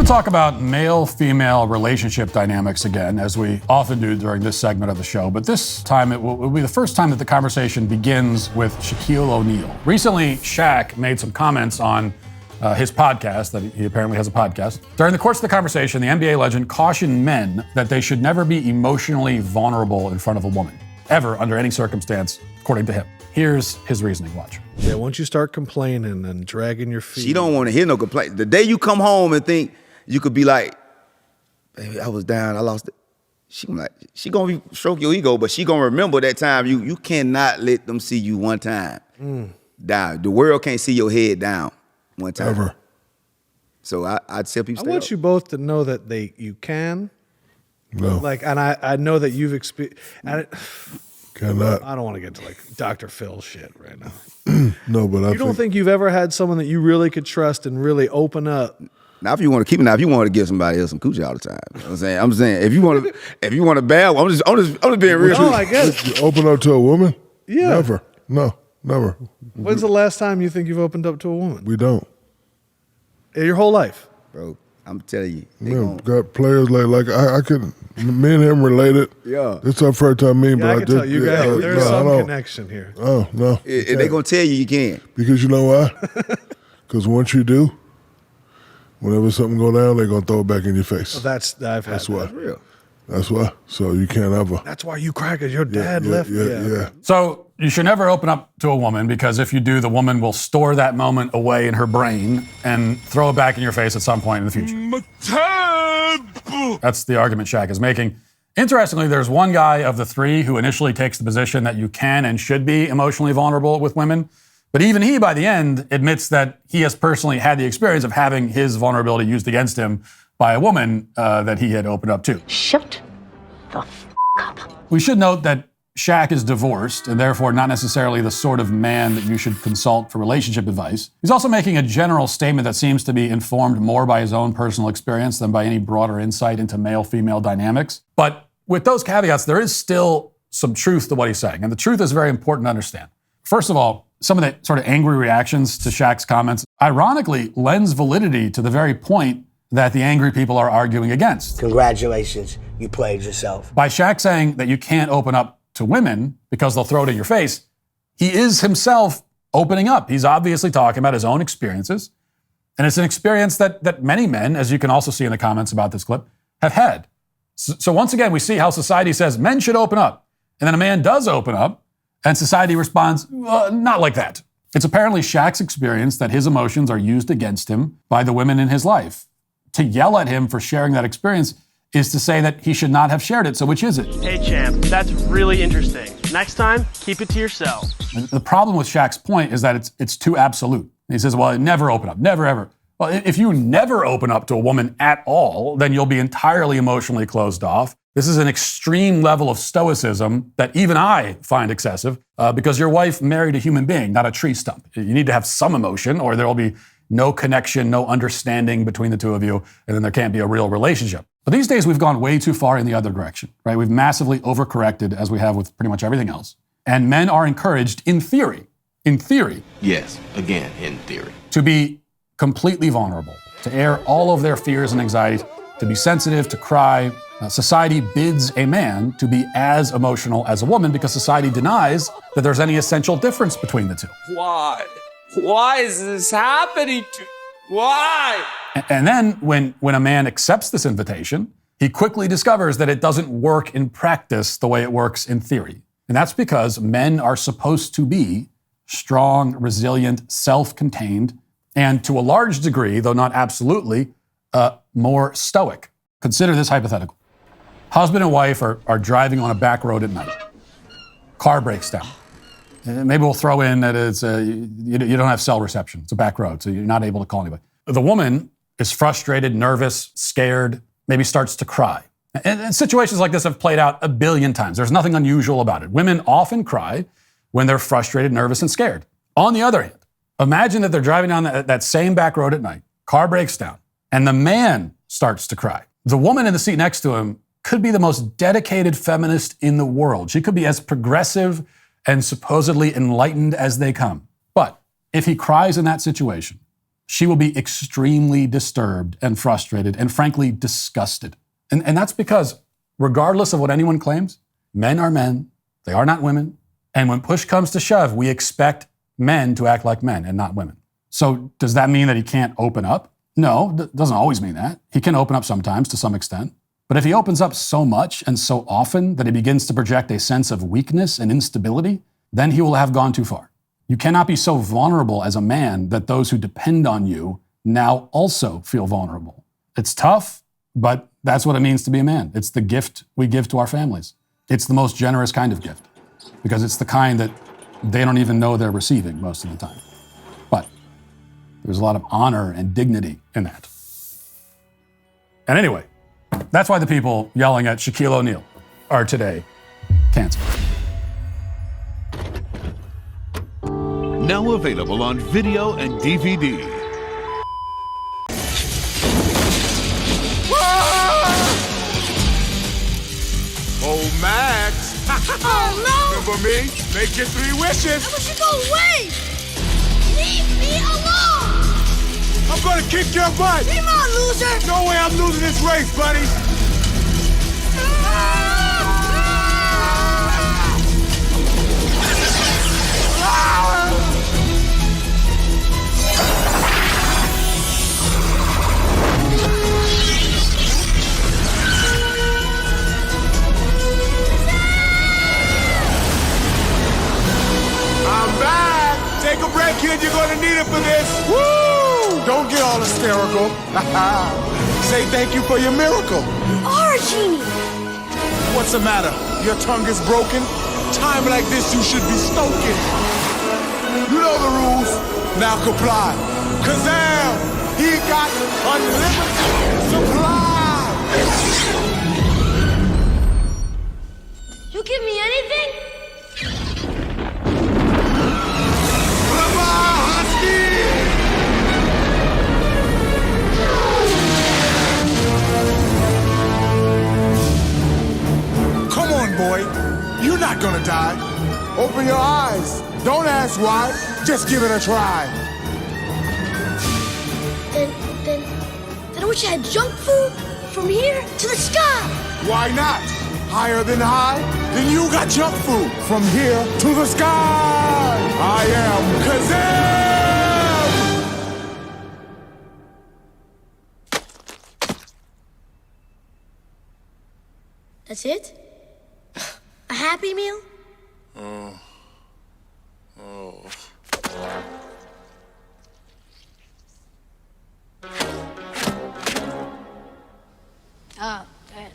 to talk about male-female relationship dynamics again, as we often do during this segment of the show. But this time, it will be the first time that the conversation begins with Shaquille O'Neal. Recently, Shaq made some comments on his podcast, that he apparently has a podcast. During the course of the conversation, the NBA legend cautioned men that they should never be emotionally vulnerable in front of a woman, ever, under any circumstance, according to him. Here's his reasoning. Watch. Yeah, once you start complaining and dragging your feet. She don't want to hear no complaint. The day you come home and think you could be like, baby, I was down, I lost it. She gonna stroke your ego, but she gonna remember that time. You cannot let them see you one time down. The world can't see your head down one time. Ever. So I'd tell people. I want you both to know that you can. No. And I know that you've experienced. Cannot. I don't want to get to like Dr. Phil shit right now. No, but You don't think you've ever had someone that you really could trust and really open up? Now, if you want to keep it, now if you want to give somebody else some coochie all the time, you know what I'm saying, if you want to bad, I'm just being real. No, I guess. You open up to a woman? Yeah. Never. No, never. When's the last time you think you've opened up to a woman? We don't. Your whole life, Bro, I'm telling you. Yeah, got players like I could. Me and him related. Yeah. It's our first time meeting, yeah, I but can tell you guys. There's some connection here. Oh no. They're gonna tell you can. Because you know why? Because once you do, whenever something go down, they're gonna throw it back in your face. I've had That's why. That's real. That's why. So you can't ever. That's why you crackers. Your dad left. Yeah. So you should never open up to a woman, because if you do, the woman will store that moment away in her brain and throw it back in your face at some point in the future. That's the argument Shaq is making. Interestingly, there's one guy of the three who initially takes the position that you can and should be emotionally vulnerable with women. But even he, by the end, admits that he has personally had the experience of having his vulnerability used against him by a woman that he had opened up to. Shut the f*** up. We should note that Shaq is divorced and therefore not necessarily the sort of man that you should consult for relationship advice. He's also making a general statement that seems to be informed more by his own personal experience than by any broader insight into male-female dynamics. But with those caveats, there is still some truth to what he's saying. And the truth is very important to understand. First of all, some of the sort of angry reactions to Shaq's comments, ironically, lends validity to the very point that the angry people are arguing against. Congratulations, you played yourself. By Shaq saying that you can't open up to women because they'll throw it in your face, he is himself opening up. He's obviously talking about his own experiences. And it's an experience that many men, as you can also see in the comments about this clip, have had. So once again, we see how society says men should open up. And then a man does open up, and society responds, not like that. It's apparently Shaq's experience that his emotions are used against him by the women in his life. To yell at him for sharing that experience is to say that he should not have shared it. So which is it? Hey, champ, that's really interesting. Next time, keep it to yourself. The problem with Shaq's point is that it's too absolute. He says, well, never open up, never ever. Well, if you never open up to a woman at all, then you'll be entirely emotionally closed off. This is an extreme level of stoicism that even I find excessive because your wife married a human being, not a tree stump. You need to have some emotion or there will be no connection, no understanding between the two of you, and then there can't be a real relationship. But these days, we've gone way too far in the other direction, right? We've massively overcorrected, as we have with pretty much everything else. And men are encouraged, in theory, yes, again, in theory, to be completely vulnerable, to air all of their fears and anxieties, to be sensitive, to cry. Society bids a man to be as emotional as a woman because society denies that there's any essential difference between the two. Why? Why is this happening to me? Why? And then when a man accepts this invitation, he quickly discovers that it doesn't work in practice the way it works in theory. And that's because men are supposed to be strong, resilient, self-contained, and to a large degree, though not absolutely, more stoic. Consider this hypothetical. Husband and wife are driving on a back road at night. Car breaks down. Maybe we'll throw in that you don't have cell reception. It's a back road, so you're not able to call anybody. The woman is frustrated, nervous, scared, maybe starts to cry. And situations like this have played out a billion times. There's nothing unusual about it. Women often cry when they're frustrated, nervous, and scared. On the other hand, imagine that they're driving down that same back road at night, car breaks down, and the man starts to cry. The woman in the seat next to him could be the most dedicated feminist in the world. She could be as progressive and supposedly enlightened as they come. But if he cries in that situation, she will be extremely disturbed and frustrated and frankly disgusted. And that's because regardless of what anyone claims, men are men, they are not women. And when push comes to shove, we expect men to act like men and not women. So does that mean that he can't open up? No, it doesn't always mean that. He can open up sometimes to some extent. But if he opens up so much and so often that he begins to project a sense of weakness and instability, then he will have gone too far. You cannot be so vulnerable as a man that those who depend on you now also feel vulnerable. It's tough, but that's what it means to be a man. It's the gift we give to our families. It's the most generous kind of gift because it's the kind that they don't even know they're receiving most of the time. But there's a lot of honor and dignity in that. And anyway, that's why the people yelling at Shaquille O'Neal are today canceled. Now available on video and DVD. Oh, Max. Oh, no. Remember me? Make your 3 wishes. I wish you go away. Leave me alone. I'm gonna kick your butt. Come on, loser. No way I'm losing this race, buddy. I'm back. Take a break, kid. You're gonna need it for this. Woo! Don't get all hysterical. Say thank you for your miracle. You are a genie. What's the matter? Your tongue is broken? Time like this, you should be stoking. You know the rules. Now comply. Kazam! He got unlimited supply. You give me anything? Come on, boy. You're not gonna die. Open your eyes. Don't ask why. Just give it a try. Then I wish I had junk food from here to the sky. Why not? Higher than high? Then you got junk food from here to the sky. I am Kazam! That's it? A Happy Meal? Oh, good.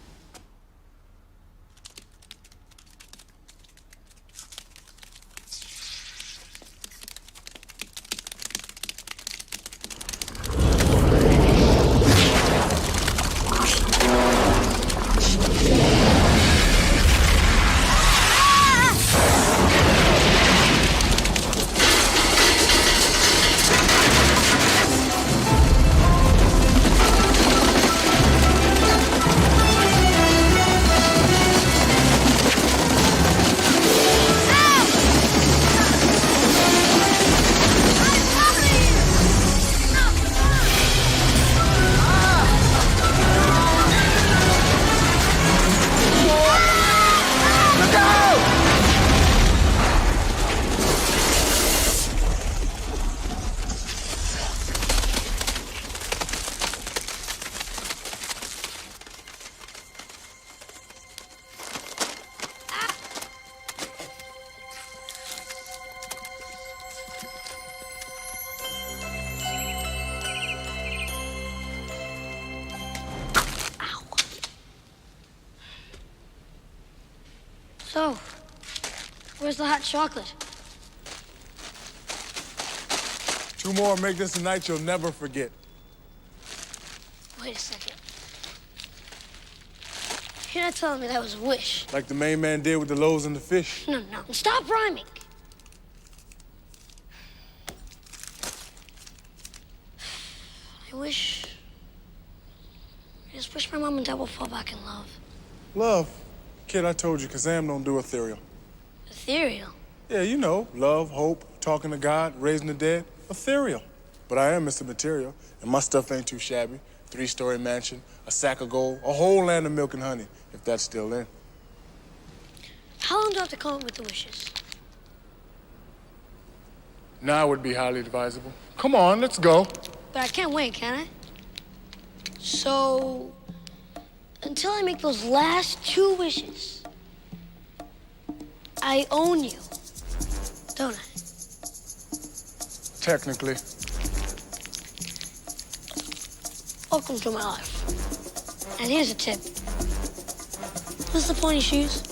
So, where's the hot chocolate? 2 more make this a night you'll never forget. Wait a second. You're not telling me that was a wish. Like the main man did with the loaves and the fish. No. Stop rhyming. I just wish my mom and dad would fall back in love. Love? Kid, I told you, Kazam don't do ethereal. Ethereal? Yeah, you know, love, hope, talking to God, raising the dead. Ethereal. but I am Mr. Material, and my stuff ain't too shabby. 3-story mansion, a sack of gold, a whole land of milk and honey, if that's still in. How long do I have to come up with the wishes? Now would be highly advisable. Come on, let's go. But I can't wait, can I? So, until I make those last 2 wishes, I own you, don't I? Technically. Welcome to my life. And here's a tip. What's the pointy shoes?